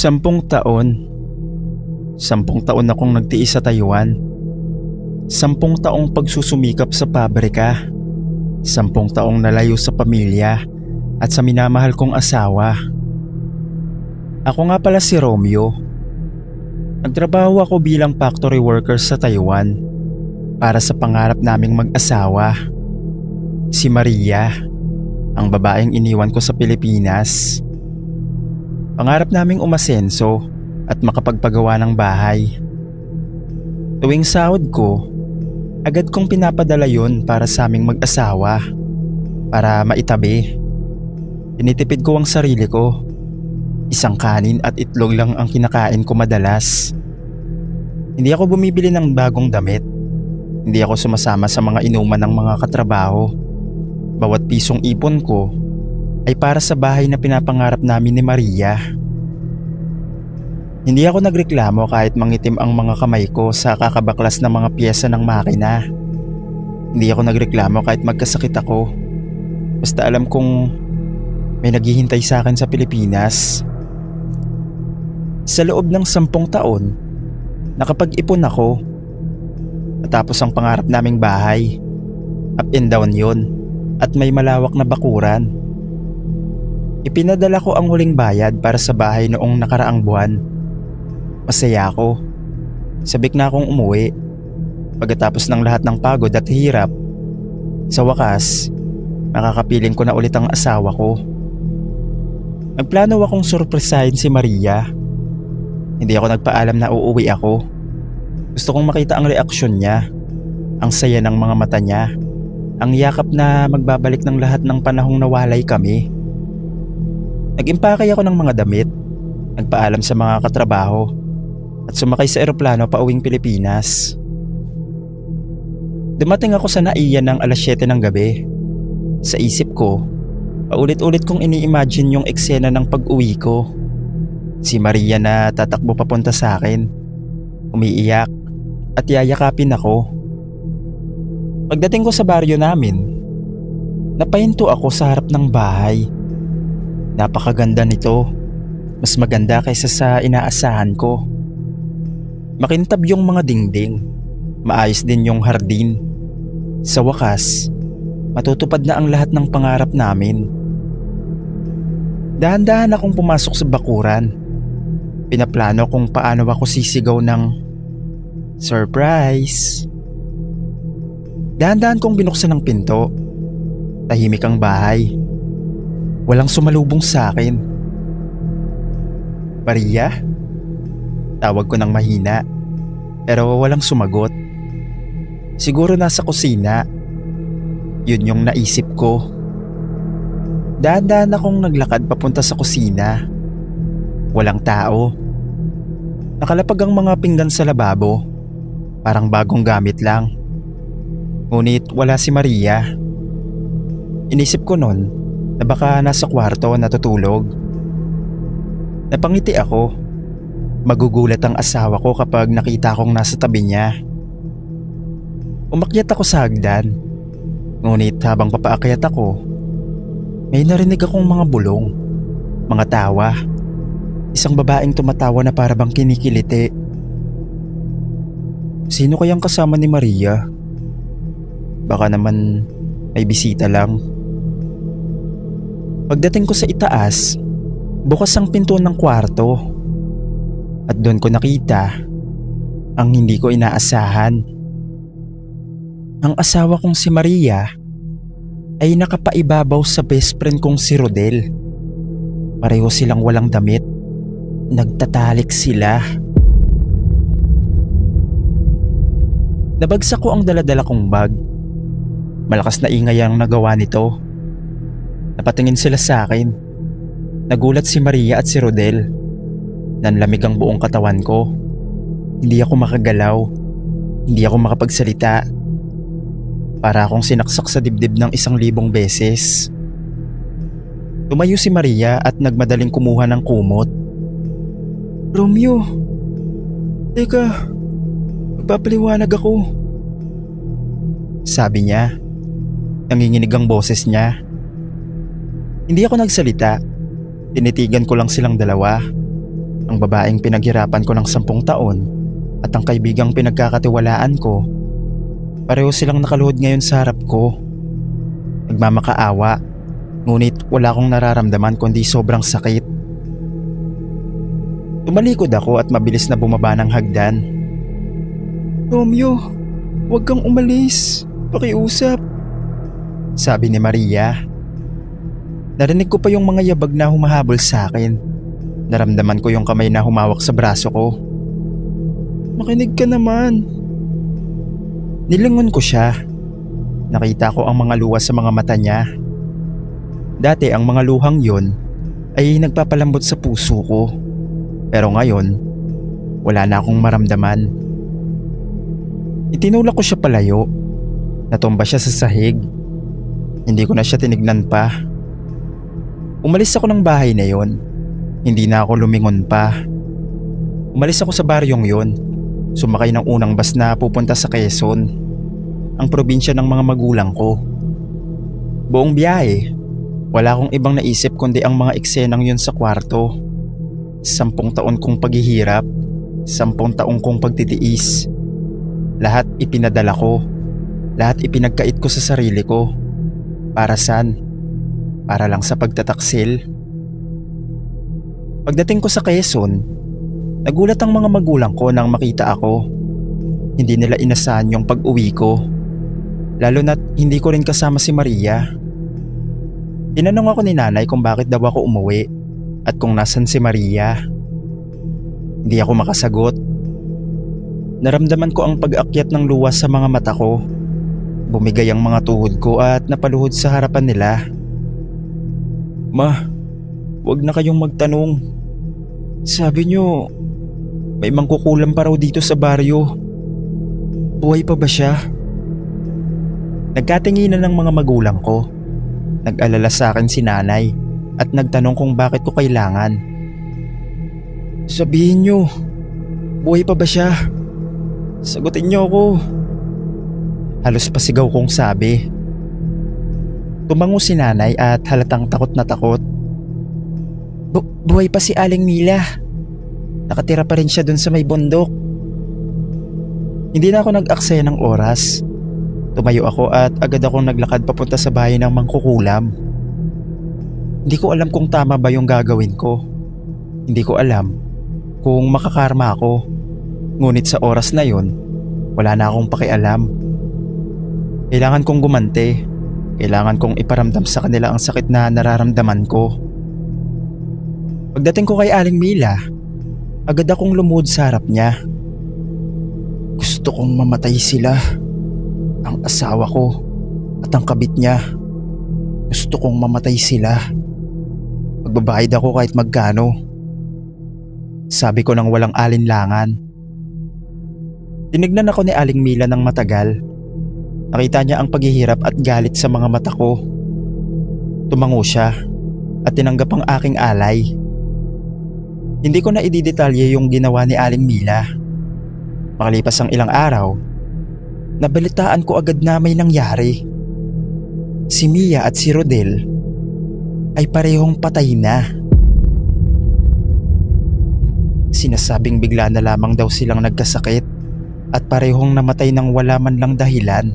10 taon. 10 taon akong nagtiis sa Taiwan. 10 taong pagsusumikap sa pabrika. 10 taong nalayo sa pamilya at sa minamahal kong asawa. Ako nga pala si Romeo. Nagtrabaho ako bilang factory worker sa Taiwan para sa pangarap naming mag-asawa. Si Maria, ang babaeng iniwan ko sa Pilipinas. Pangarap naming umasenso at makapagpagawa ng bahay. Tuwing sahod ko, agad kong pinapadala yun para sa aming mag-asawa, para maitabi. Tinitipid ko ang sarili ko. Isang kanin at itlog lang ang kinakain ko madalas. Hindi ako bumibili ng bagong damit. Hindi ako sumasama sa mga inuman ng mga katrabaho. Bawat pisong ipon ko ay para sa bahay na pinapangarap namin ni Maria. Hindi ako nagreklamo kahit mangitim ang mga kamay ko sa kakabaklas ng mga piyesa ng makina. Hindi ako nagreklamo kahit magkasakit ako. Basta alam kong may naghihintay sa akin sa Pilipinas. Sa loob ng 10 taon, nakapag-ipon ako. Matapos ang pangarap naming bahay, up and down yun, at may malawak na bakuran. Ipinadala ko ang huling bayad para sa bahay noong nakaraang buwan. Masaya ako. Sabik na akong umuwi. Pagkatapos ng lahat ng pagod at hirap, sa wakas, makakapiling ko na ulit ang asawa ko. Nagplano akong surpresahin si Maria. Hindi ako nagpaalam na uuwi ako. Gusto kong makita ang reaksyon niya, ang saya ng mga mata niya, ang yakap na magbabalik ng lahat ng panahong nawalay kami. Nag-impake ako ng mga damit, nagpaalam sa mga katrabaho, at sumakay sa eroplano pa uwing Pilipinas. Dumating ako sa Naiya ng alas 7 ng gabi. Sa isip ko, paulit-ulit kong ini-imagine yung eksena ng pag-uwi ko. Si Maria na tatakbo papunta sa akin, umiiyak at yayakapin ako. Pagdating ko sa baryo namin, napahinto ako sa harap ng bahay. Napakaganda nito, mas maganda kaysa sa inaasahan ko. Makintab yung mga dingding, maayos din yung hardin. Sa wakas, matutupad na ang lahat ng pangarap namin. Dahan-dahan akong pumasok sa bakuran. Pinaplano kung paano ako sisigaw ng surprise. Dahan-dahan kong binuksan ang pinto. Tahimik ang bahay. Walang sumalubong sa akin. Maria? Tawag ko ng mahina, pero walang sumagot. Siguro nasa kusina. Yun yung naisip ko. Dahan-dahan akong naglakad papunta sa kusina. Walang tao. Nakalapag ang mga pinggan sa lababo. Parang bagong gamit lang. Ngunit wala si Maria. Inisip ko nun na baka nasa kwarto natutulog. Napangiti ako. Magugulat ang asawa ko kapag nakita kong nasa tabi niya. Umakyat ako sa hagdan. Ngunit habang papaakyat ako, may narinig akong mga bulong, mga tawa. Isang babaeng tumatawa na para bang kinikiliti. Sino kayang kasama ni Maria? Baka naman may bisita lang. Pagdating ko sa itaas, bukas ang pinto ng kwarto. At doon ko nakita ang hindi ko inaasahan. Ang asawa kong si Maria ay nakapaibabaw sa best friend kong si Rodel. Pareho silang walang damit. Nagtatalik sila. Nabagsak ko ang daladala kong bag. Malakas na ingay ang nagawa nito. Napatingin sila sa akin. Nagulat si Maria at si Rodel. Nanlamig ang buong katawan ko. Hindi ako makagalaw. Hindi ako makapagsalita. Para akong sinaksak sa dibdib ng 1,000 beses. Tumayo si Maria at nagmadaling kumuha ng kumot. Romeo, teka, magpapaliwanag ako. Sabi niya. Nanginginig ang boses niya. Hindi ako nagsalita. Tinitigan ko lang silang dalawa. Ang babaeng pinaghirapan ko ng 10 taon at ang kaibigang pinagkakatiwalaan ko, pareho silang nakaluhod ngayon sa harap ko. Nagmamakaawa, ngunit wala akong nararamdaman kundi sobrang sakit. Tumalikod ako at mabilis na bumaba ng hagdan. "Romeo, huwag kang umalis. Pakiusap," sabi ni Maria. Narinig ko pa yung mga yabag na humahabol sa akin. Naramdaman ko yung kamay na humawak sa braso ko. "Makinig ka naman." Nilingon ko siya. Nakita ko ang mga luha sa mga mata niya. Dati ang mga luhang yon ay nagpapalambot sa puso ko. Pero ngayon, wala na akong maramdaman. Itinulak ko siya palayo. Natumba siya sa sahig. Hindi ko na siya tinignan pa. Umalis ako ng bahay na yon. Hindi na ako lumingon pa. Umalis ako sa baryong yon. Sumakay ng unang bus na pupunta sa Quezon, ang probinsya ng mga magulang ko. Buong biyahe, wala akong ibang naisip kundi ang mga eksenang yun sa kwarto. 10 taon kong paghihirap, 10 taong kong pagtitiis. Lahat ipinadala ko, lahat ipinagkait ko sa sarili ko. Para saan? Para lang sa pagtataksil. Pagdating ko sa Quezon, nagulat ang mga magulang ko nang makita ako. Hindi nila inasahan yung pag-uwi ko, lalo na't hindi ko rin kasama si Maria. Tinanong ako ni nanay kung bakit daw ako umuwi at kung nasan si Maria. Hindi ako makasagot. Naramdaman ko ang pag-akyat ng luwas sa mga mata ko. Bumigay ang mga tuhod ko at napaluhod sa harapan nila. "Ma, wag na kayong magtanong. Sabi niyo, may mangkukulam pa raw dito sa baryo. Buhay pa ba siya?" Nagkatinginan ng mga magulang ko. Nag-alala sa akin si nanay at nagtanong kung bakit ko kailangan. "Sabihin niyo, buhay pa ba siya? Sagutin niyo ako." Halos pasigaw kong sabi. Tumango si nanay at halatang takot na takot. Buhay pa si Aling Mila. Nakatira pa rin siya dun sa may bundok." Hindi na ako nag-aksaya ng oras. Tumayo ako at agad akong naglakad papunta sa bahay ng mangkukulam. Hindi ko alam kung tama ba yung gagawin ko. Hindi ko alam kung makakarma ako. Ngunit sa oras na yun, wala na akong pakialam. Kailangan kong gumante. Kailangan kong iparamdam sa kanila ang sakit na nararamdaman ko. Pagdating ko kay Aling Mila, agad akong lumuhod sa harap niya. Gusto kong mamatay sila. Ang asawa ko at ang kabit niya. Gusto kong mamatay sila. Magbabayad ako kahit magkano. Sabi ko nang walang alinlangan. Tinignan ako ni Aling Mila ng matagal. Nakita niya ang paghihirap at galit sa mga mata ko. Tumango siya at tinanggap ang aking alay. Hindi ko na ididetalye yung ginawa ni Aling Mila. Makalipas ang ilang araw, nabalitaan ko agad na may nangyari. Si Mia at si Rodel ay parehong patay na. Sinasabing bigla na lamang daw silang nagkasakit at parehong namatay nang wala man lang dahilan.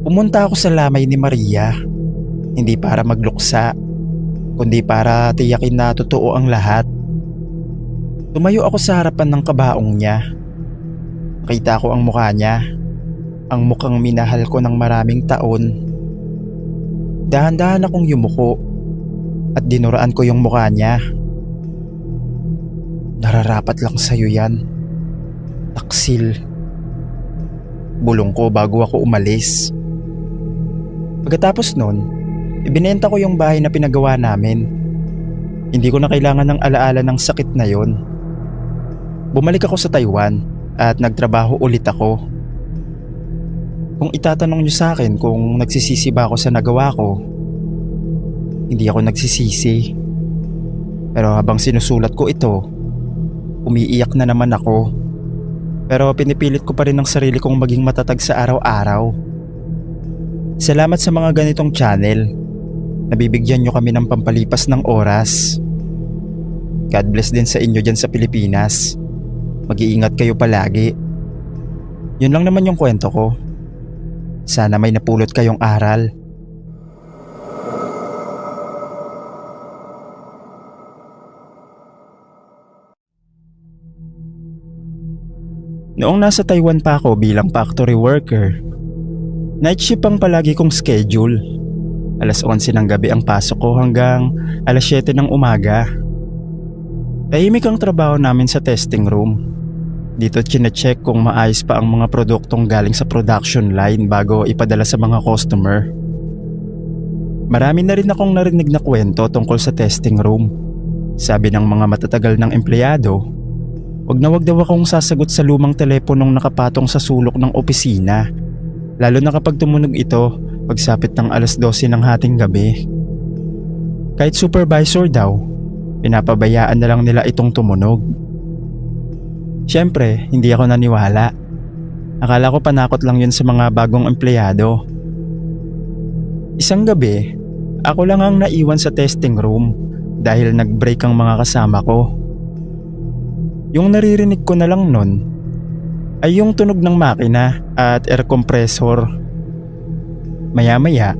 Pumunta ako sa lamay ni Maria, hindi para magluksa, kundi para tiyakin na totoo ang lahat. Tumayo ako sa harapan ng kabaong niya. Nakita ko ang mukha niya, ang mukhang minahal ko ng maraming taon. Dahan-dahan akong yumuko at dinuraan ko yung mukha niya. "Nararapat lang sa'yo yan, taksil." Bulong ko bago ako umalis. Pagkatapos nun, ibinenta ko yung bahay na pinagawa namin. Hindi ko na kailangan ng alaala ng sakit na yon. Bumalik ako sa Taiwan at nagtrabaho ulit ako. Kung itatanong niyo sa akin kung nagsisisi ba ako sa nagawa ko, hindi ako nagsisisi. Pero habang sinusulat ko ito, umiiyak na naman ako. Pero pinipilit ko pa rin ang sarili kong maging matatag sa araw-araw. Salamat sa mga ganitong channel. Nabibigyan niyo kami ng pampalipas ng oras. God bless din sa inyo dyan sa Pilipinas. Mag-iingat kayo palagi. Yun lang naman yung kwento ko. Sana may napulot kayong aral. Noong nasa Taiwan pa ako bilang factory worker, night shift ang palagi kong schedule. Alas 11 ng gabi ang pasok ko hanggang alas 7 ng umaga. Tahimik ang trabaho namin sa testing room. Dito chine-check kung maayos pa ang mga produktong galing sa production line bago ipadala sa mga customer. Marami na rin akong narinig na kwento tungkol sa testing room. Sabi ng mga matatagal ng empleyado, wag na wag daw akong sasagot sa lumang teleponong nakapatong sa sulok ng opisina, lalo na kapag tumunog ito pagsapit ng alas 12 ng hating gabi. Kahit supervisor daw, pinapabayaan na lang nila itong tumunog. Siyempre, hindi ako naniwala. Akala ko panakot lang yun sa mga bagong empleyado. Isang gabi, ako lang ang naiwan sa testing room dahil nag-break ang mga kasama ko. Yung naririnig ko na lang nun ay yung tunog ng makina at air compressor. Maya-maya,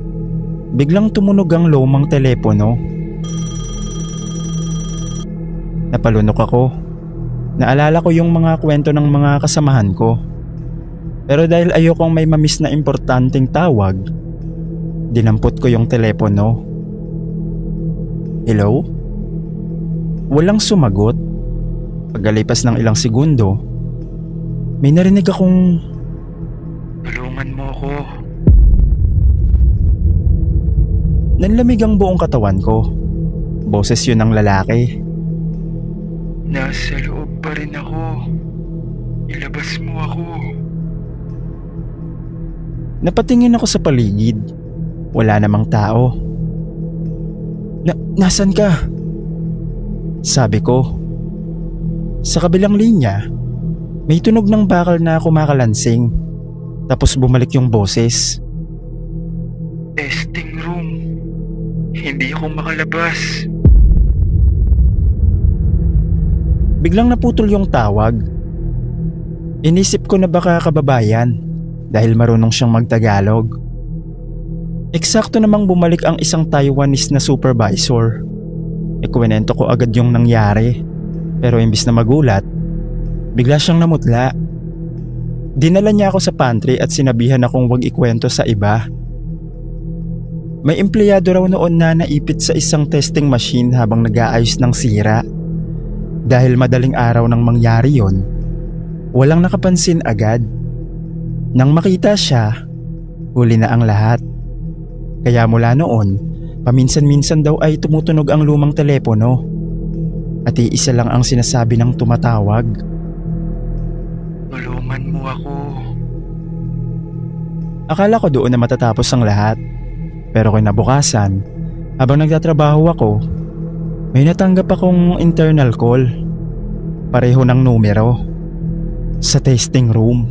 biglang tumunog ang lumang telepono. Napalunok ako. Naalala ko yung mga kwento ng mga kasamahan ko. Pero dahil ayokong may mamiss na importanteng tawag, dinampot ko yung telepono. Hello? Walang sumagot. Pagkalipas ng ilang segundo, may narinig akong, "Tulungan mo ako." Nanlamig ang buong katawan ko. Boses yun ng lalaki. "Nasa loob pa rin ako. Ilabas mo ako." Napatingin ako sa paligid. Wala namang tao. Nasaan ka?" sabi ko. Sa kabilang linya, may tunog ng bakal na kumakalansing. Tapos bumalik yung boses. "Testing room. Hindi ako makalabas." Biglang naputol yung tawag. Inisip ko na baka kababayan dahil marunong siyang magtagalog. Eksakto namang bumalik ang isang Taiwanese na supervisor. Ikwento ko agad yung nangyari. Pero imbis na magulat, bigla siyang namutla. Dinala niya ako sa pantry at sinabihan akong wag ikwento sa iba. May empleyado raw noon na naipit sa isang testing machine habang nag-aayos ng sira. Dahil madaling araw nang mangyari yon, walang nakapansin agad. Nang makita siya, huli na ang lahat. Kaya mula noon, paminsan-minsan daw ay tumutunog ang lumang telepono. At iisa lang ang sinasabi ng tumatawag. "Tulungan mo ako." Akala ko doon na matatapos ang lahat. Pero kinabukasan, habang nagtatrabaho ako, may natanggap akong internal call. Pareho ng numero. Sa testing room.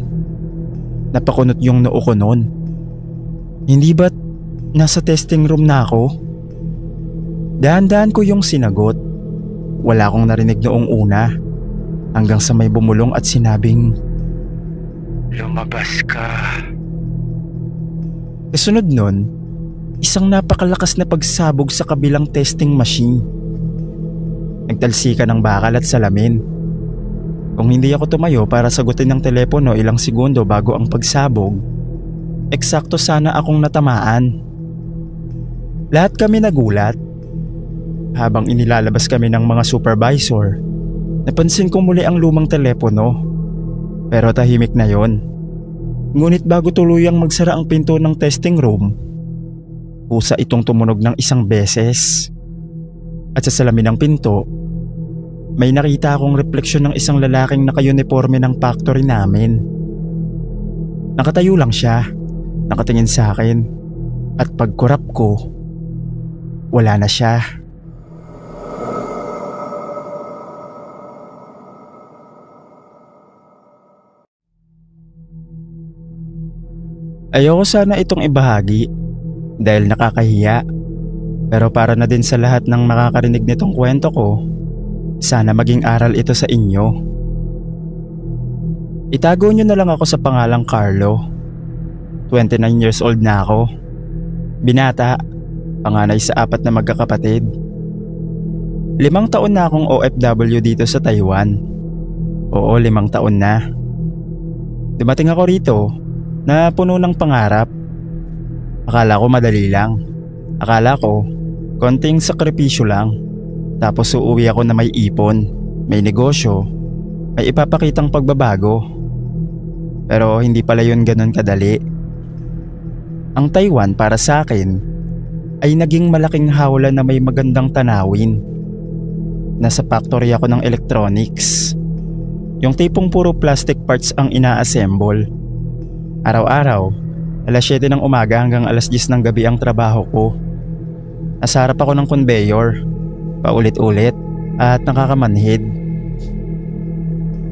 Napakunot yung noo ko noon. Hindi ba't nasa testing room na ako? Dahan-dahan ko yung sinagot. Wala akong narinig noong una, hanggang sa may bumulong at sinabing, "Lumabas ka." Kasunod nun, isang napakalakas na pagsabog sa kabilang testing machine. Nagtalsika ng bakal at salamin. Kung hindi ako tumayo para sagutin ng telepono ilang segundo bago ang pagsabog, eksakto sana akong natamaan. Lahat kami nagulat. Habang inilalabas kami ng mga supervisor, napansin ko muli ang lumang telepono. Pero tahimik na yon. Ngunit bago tuluyang magsara ang pinto ng testing room, kusa itong tumunog ng isang beses. At sa salamin ng pinto, may nakita akong refleksyon ng isang lalaking naka-uniforme ng factory namin. Nakatayo lang siya, nakatingin sa akin, at pagkurap ko, wala na siya. Ayoko sana itong ibahagi dahil nakakahiya, pero para na din sa lahat ng makakarinig nitong kwento ko, Sana maging aral ito sa inyo. Itago nyo na lang ako sa pangalang Carlo. 29 years old na ako. Binata, panganay sa 4 na magkakapatid. 5 taon na akong OFW dito sa Taiwan. Oo, 5 taon na. Dumating ako rito na puno ng pangarap. Akala ko madali lang. Akala ko konting sakripisyo lang. Tapos uuwi ako na may ipon, may negosyo, may ipapakitang pagbabago. Pero hindi pala yun ganun kadali. Ang Taiwan para sa akin ay naging malaking hawla na may magandang tanawin. Nasa factory ako ng electronics. Yung tipong puro plastic parts ang ina-assemble. Araw-araw, alas 7 ng umaga hanggang alas 10 ng gabi ang trabaho ko. Nasa harap ako ng conveyor, paulit-ulit at nakakamanhid.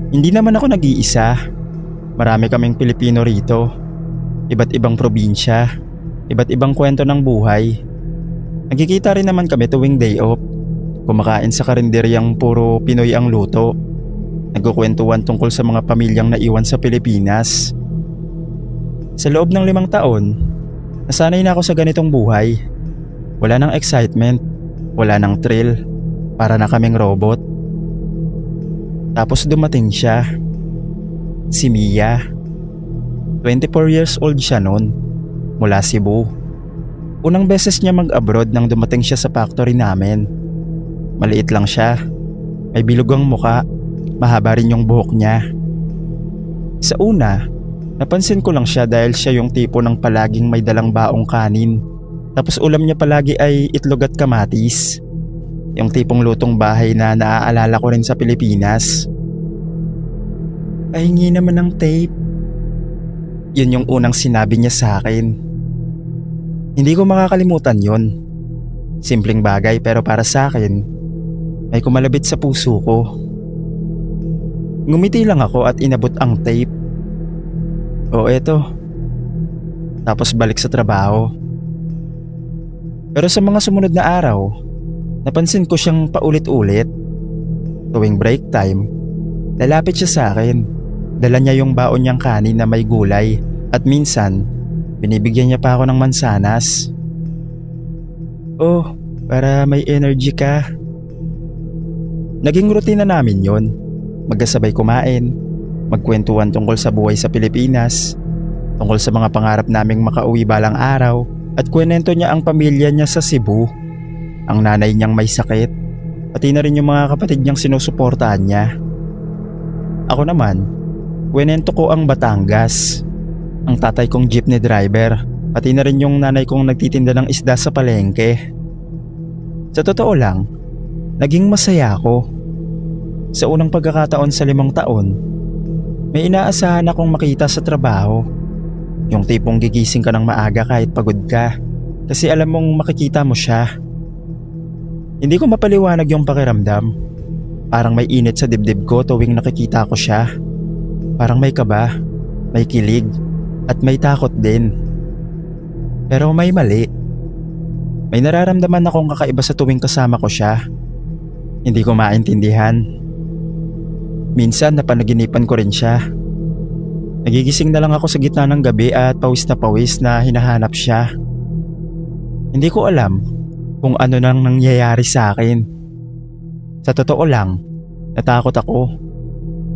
Hindi naman ako nag-iisa. Marami kaming Pilipino rito. Iba't ibang probinsya, iba't ibang kwento ng buhay. Nagkikita rin naman kami tuwing day off. Kumakain sa karinderyang puro Pinoy ang luto. Nagkukwentuhan tungkol sa mga pamilyang naiwan sa Pilipinas. Sa loob ng 5 taon, nasanay na ako sa ganitong buhay. Wala nang excitement, wala nang thrill, para na kaming robot. Tapos dumating siya. Si Mia. 24 years old siya noon, mula Cebu. Unang beses niya mag-abroad nang dumating siya sa factory namin. Maliit lang siya, may bilog ang muka, mahaba rin yung buhok niya. Sa una, napansin ko lang siya dahil siya yung tipo ng palaging may dalang baong kanin. Tapos ulam niya palagi ay itlog at kamatis. Yung tipong lutong bahay na naaalala ko rin sa Pilipinas. Pahingi naman ng tape. Yun yung unang sinabi niya sa akin. Hindi ko makakalimutan yun. Simpleng bagay pero para sa akin, may kumalabit sa puso ko. Ngumiti lang ako at inabot ang tape. O eto. Tapos balik sa trabaho. Pero sa mga sumunod na araw, napansin ko siyang paulit-ulit. Tuwing break time, lalapit siya sa akin. Dala niya yung baon niyang kanin na may gulay at minsan, binibigyan niya pa ako ng mansanas. Oh, para may energy ka. Naging rutina namin yon. Magkasabay kumain, magkwentuhan tungkol sa buhay sa Pilipinas, tungkol sa mga pangarap naming makauwi balang araw, at kwento niya ang pamilya niya sa Cebu. Ang nanay niyang may sakit, pati na rin yung mga kapatid niyang sinusuportahan niya. Ako naman, kwento ko ang Batangas, ang tatay kong jeepney driver, pati na rin yung nanay kong nagtitinda ng isda sa palengke. Sa totoo lang, naging masaya ako. Sa unang pagkakataon sa 5 taon, may inaasahan akong makita sa trabaho. Yung tipong gigising ka ng maaga kahit pagod ka, kasi alam mong makikita mo siya. Hindi ko mapaliwanag yung pakiramdam. Parang may init sa dibdib ko tuwing nakikita ko siya. Parang may kaba, may kilig, at may takot din. Pero may mali. May nararamdaman akong kakaiba sa tuwing kasama ko siya. Hindi ko maintindihan. Minsan napanaginipan ko rin siya. Nagigising na lang ako sa gitna ng gabi at pawis na pawis na hinahanap siya. Hindi ko alam kung ano nang nangyayari sa akin. Sa totoo lang, natakot ako.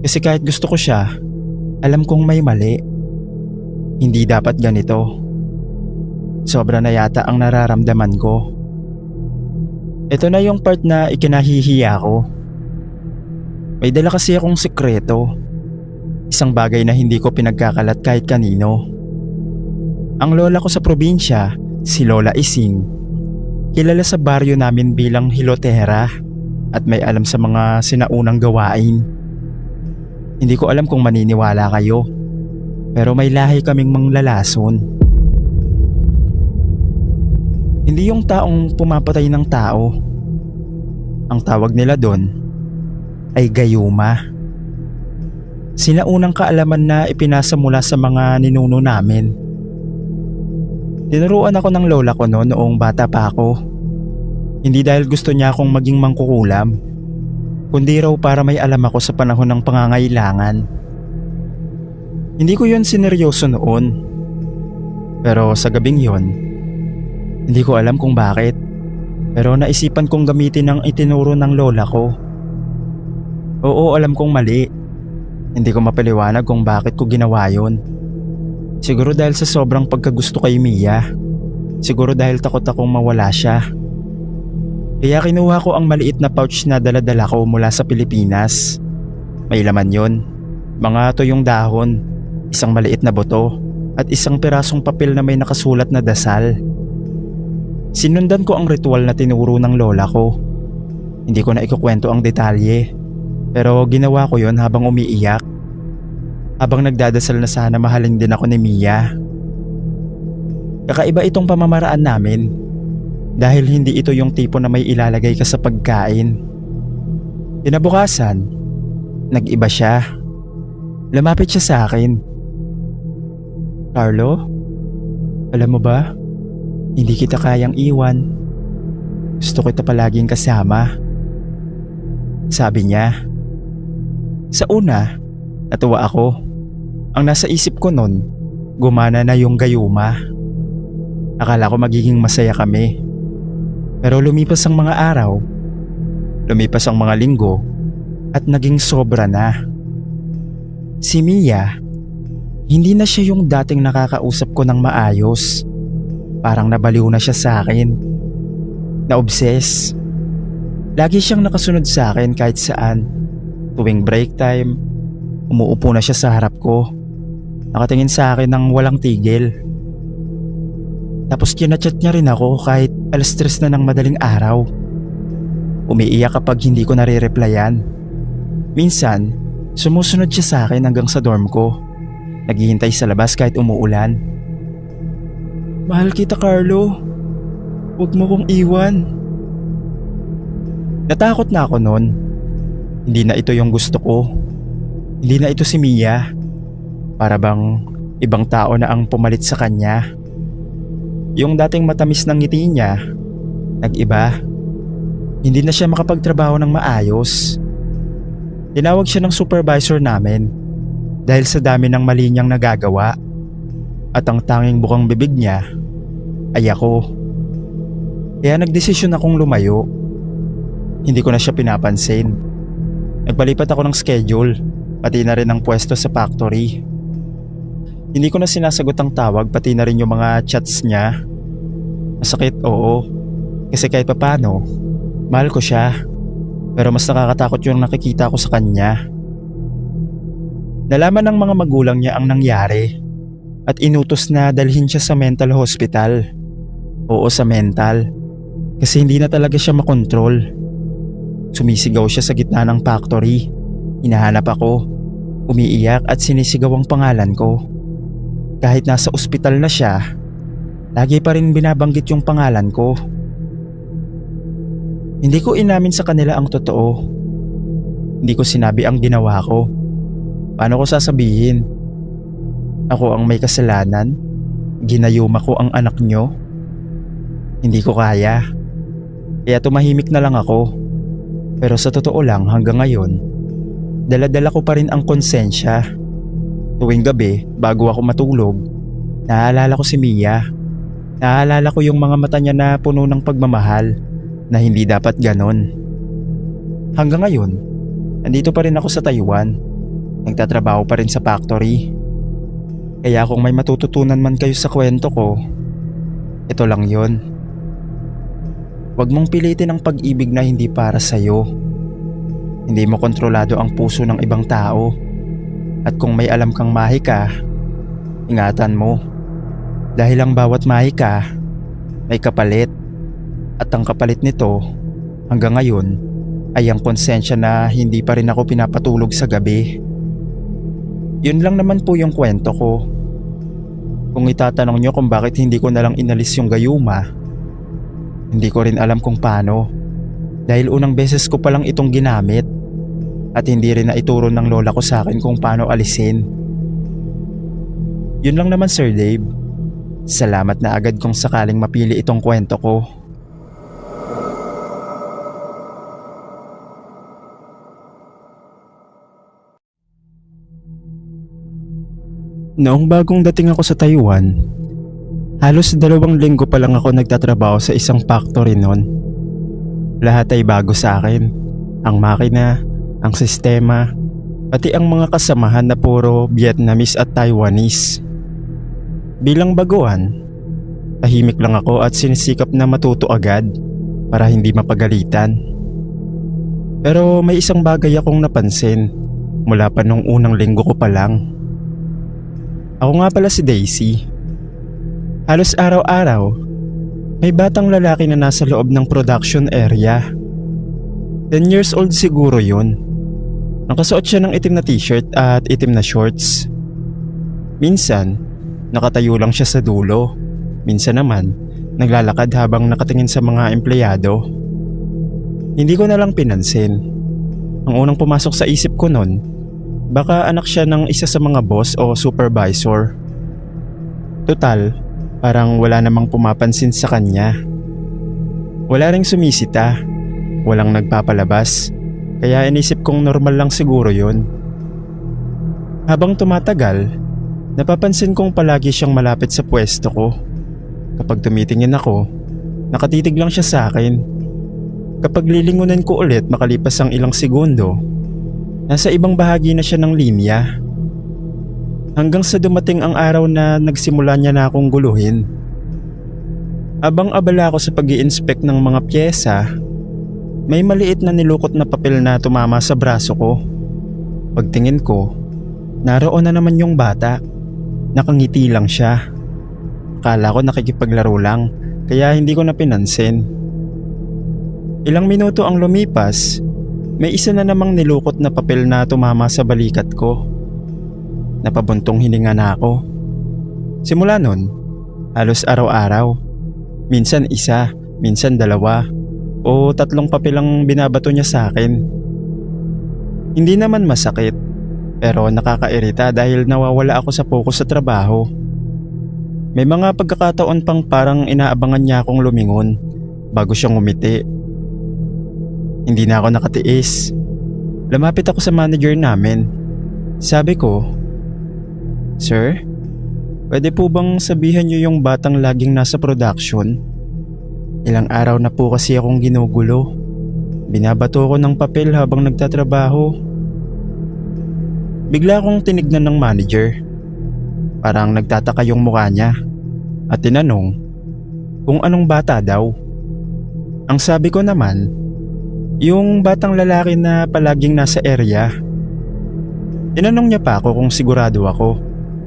Kasi kahit gusto ko siya, alam kong may mali. Hindi dapat ganito. Sobra na yata ang nararamdaman ko. Ito na yung part na ikinahihiya ko. May dala kasi akong sekreto. Isang bagay na hindi ko pinagkakalat kahit kanino. Ang lola ko sa probinsya, si Lola Ising, kilala sa baryo namin bilang hilotera at may alam sa mga sinaunang gawain. Hindi ko alam kung maniniwala kayo, pero may lahi kaming manglalason. Hindi yung taong pumapatay ng tao. Ang tawag nila doon ay gayuma. Sinaunang kaalaman na ipinasa mula sa mga ninuno namin. Tinuruan ako ng lola ko noong bata pa ako. Hindi dahil gusto niya akong maging mangkukulam. kundi raw para may alam ako sa panahon ng pangangailangan. Hindi ko yun sineryoso noon. Pero sa gabing yon, hindi ko alam kung bakit, pero naisipan kong gamitin ang itinuro ng lola ko. Oo, alam kong mali. Hindi ko mapaliwanag kung bakit ko ginawa yun. Siguro dahil sa sobrang pagkagusto kay Mia. Siguro dahil takot akong mawala siya. Kaya kinuha ko ang maliit na pouch na dala-dala ko mula sa Pilipinas. May laman yon, mga tuyong dahon, isang maliit na buto, at isang pirasong papel na may nakasulat na dasal. Sinundan ko ang ritual na tinuro ng lola ko. Hindi ko na ikukwento ang detalye, pero ginawa ko yon habang umiiyak. Habang nagdadasal na sana mahalin din ako ni Mia. Kakaiba itong pamamaraan namin dahil hindi ito yung tipo na may ilalagay ka sa pagkain. Kinabukasan, nag-iba siya. Lumapit siya sa akin. Carlo, alam mo ba, hindi kita kayang iwan. Gusto kita palaging kasama. Sabi niya. Sa una, natuwa ako. Ang nasa isip ko nun, gumana na yung gayuma. Akala ko magiging masaya kami. Pero lumipas ang mga araw, lumipas ang mga linggo, at naging sobra na. Si Mia, hindi na siya yung dating nakakausap ko ng maayos. Parang nabaliw na siya sa akin. Na-obsess. Lagi siyang nakasunod sa akin kahit saan. Tuwing break time, umuupo na siya sa harap ko. Nakatingin sa akin ng walang tigil. Tapos kinachat niya rin ako kahit 3:00 na ng madaling araw. Umiiyak kapag hindi ko nare-replyan. Minsan, sumusunod siya sa akin hanggang sa dorm ko. Naghihintay sa labas kahit umuulan. Mahal kita, Carlo. Huwag mo kong iwan. Natakot na ako noon. Hindi na ito yung gusto ko. Hindi na ito si Mia. Para bang ibang tao na ang pumalit sa kanya. Yung dating matamis ng ngiti niya, nag-iba. Hindi na siya makapagtrabaho ng maayos. Tinawag siya ng supervisor namin dahil sa dami ng mali niyang nagagawa. At ang tanging bukang bibig niya ay ako. Kaya nagdesisyon akong lumayo. Hindi ko na siya pinapansin. Nagpalipat ako ng schedule, pati na rin ang pwesto sa factory. Hindi ko na sinasagot ang tawag, pati na rin yung mga chats niya. Masakit, oo. Kasi kahit papano, mahal ko siya. Pero mas nakakatakot yung nakikita ko sa kanya. Nalaman ng mga magulang niya ang nangyari at inutos na dalhin siya sa mental hospital. Oo, sa mental. Kasi hindi na talaga siya makontrol. Sumisigaw siya sa gitna ng factory. Hinahanap ako. Umiiyak at sinisigaw ang pangalan ko. Kahit nasa ospital na siya, lagi pa rin binabanggit yung pangalan ko. Hindi ko inamin sa kanila ang totoo. Hindi ko sinabi ang ginawa ko. Paano ko sasabihin? Ako ang may kasalanan? Ginayuma ko ang anak nyo? Hindi ko kaya. Kaya tumahimik na lang ako. Pero sa totoo lang hanggang ngayon, dala-dala ko pa rin ang konsensya. Tuwing gabi, bago ako matulog, naaalala ko si Mia. Naaalala ko yung mga mata niya na puno ng pagmamahal na hindi dapat ganon. Hanggang ngayon, nandito pa rin ako sa Taiwan. Nagtatrabaho pa rin sa factory. Kaya kung may matututunan man kayo sa kwento ko, ito lang yon. Huwag mong pilitin ang pag-ibig na hindi para sa'yo. Hindi mo kontrolado ang puso ng ibang tao. At kung may alam kang mahika, ingatan mo. Dahil ang bawat mahika, may kapalit. At ang kapalit nito, hanggang ngayon, ay ang konsensya na hindi pa rin ako pinapatulog sa gabi. Yun lang naman po yung kwento ko. Kung itatanong nyo kung bakit hindi ko nalang inalis yung gayuma, hindi ko rin alam kung paano. Dahil unang beses ko palang itong ginamit at hindi rin naituro ng lola ko sa akin kung paano alisin. Yun lang naman, Sir Dave. Salamat na agad kung sakaling mapili itong kwento ko. Noong bagong dating ako sa Taiwan, halos 2 linggo pa lang ako nagtatrabaho sa isang factory noon. Lahat ay bago sa akin. Ang makina, ang sistema, pati ang mga kasamahan na puro Vietnamese at Taiwanese. Bilang baguhan, tahimik lang ako at sinisikap na matuto agad para hindi mapagalitan. Pero may isang bagay akong napansin mula pa nung unang linggo ko pa lang. Ako nga pala si Daisy. Halos araw-araw, may batang lalaki na nasa loob ng production area. 10 years old siguro yun. Nakasuot siya ng itim na t-shirt at itim na shorts. Minsan, nakatayo lang siya sa dulo. Minsan naman, naglalakad habang nakatingin sa mga empleyado. Hindi ko na lang pinansin. Ang unang pumasok sa isip ko nun, baka anak siya ng isa sa mga boss o supervisor. Total, parang wala namang pumapansin sa kanya. Wala ring sumisita, walang nagpapalabas, kaya inisip kong normal lang siguro yun. Habang tumatagal, napapansin kong palagi siyang malapit sa pwesto ko. Kapag tumitingin ako, nakatitig lang siya sa akin. Kapag lilingunan ko ulit makalipas ang ilang segundo, nasa ibang bahagi na siya ng linya. Hanggang sa dumating ang araw na nagsimula niya na akong guluhin. Abang abala ako sa pag-i-inspect ng mga pyesa, may maliit na nilukot na papel na tumama sa braso ko. Pagtingin ko, naroon na naman yung bata. Nakangiti lang siya. Akala ko nakikipaglaro lang, kaya hindi ko na pinansin. Ilang minuto ang lumipas, may isa na namang nilukot na papel na tumama sa balikat ko. Napabuntong hininga na ako. Simula nun, halos araw-araw, minsan isa, minsan 2 o 3 papel ang binabato niya sa akin. Hindi naman masakit, pero nakakairita dahil nawawala ako sa focus sa trabaho. May mga pagkakataon pang parang inaabangan niya akong lumingon bago siya ngumiti. Hindi na ako nakatiis. Lumapit ako sa manager namin. Sabi ko, "Sir, pwede po bang sabihan niyo yung batang laging nasa production? Ilang araw na po kasi akong ginugulo. Binabato ko ng papel habang nagtatrabaho." Bigla akong tinignan ng manager. Parang nagtataka yung mukha niya at tinanong kung anong bata daw. Ang sabi ko naman, yung batang lalaki na palaging nasa area. Tinanong niya pa ako kung sigurado ako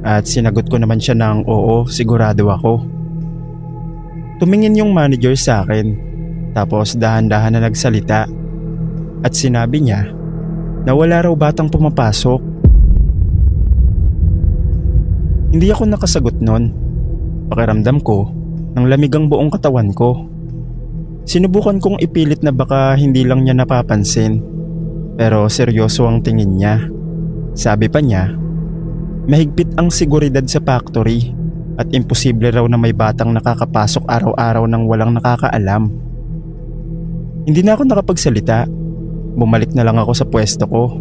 at sinagot ko naman siya ng oo, sigurado ako. Tumingin yung manager sa akin tapos dahan-dahan na nagsalita at sinabi niya na wala raw batang pumapasok. Hindi ako nakasagot nun. Pakiramdam ko, nang lamig ang buong katawan ko. Sinubukan kong ipilit na baka hindi lang niya napapansin, pero seryoso ang tingin niya. Sabi pa niya, mahigpit ang seguridad sa factory at imposible raw na may batang nakakapasok araw-araw nang walang nakakaalam. Hindi na ako nakapagsalita. Bumalik na lang ako sa pwesto ko.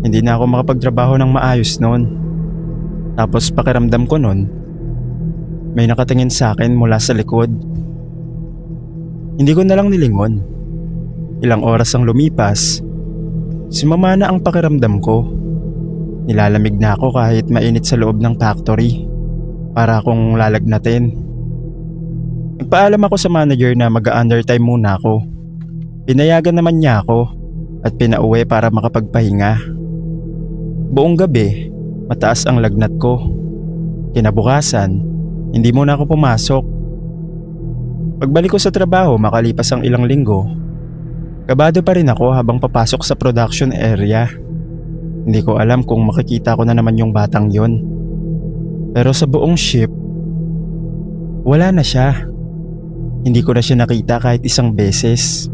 Hindi na ako makapagtrabaho ng maayos noon. Tapos pakiramdam ko noon, may nakatingin sa akin mula sa likod. Hindi ko na lang nilingon. Ilang oras ang lumipas, sumama na ang pakiramdam ko. Nilalamig na ako kahit mainit sa loob ng factory. Para akong lalagnatin. Nagpaalam ako sa manager na mag-undertime muna ako. Pinayagan naman niya ako at pinauwi para makapagpahinga. Buong gabi, mataas ang lagnat ko. Kinabukasan, hindi muna ako pumasok. Pagbalik ko sa trabaho makalipas ang ilang linggo, kabado pa rin ako habang papasok sa production area. Hindi ko alam kung makikita ko na naman yung batang yon. Pero sa buong ship, wala na siya. Hindi ko na siya nakita kahit isang beses.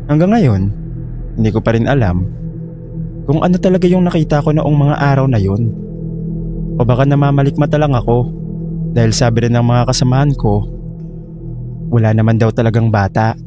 Hanggang ngayon, hindi ko pa rin alam kung ano talaga yung nakita ko noong mga araw na yun. O baka namamalikmata lang ako dahil sabi rin ng mga kasamahan ko, wala naman daw talagang bata.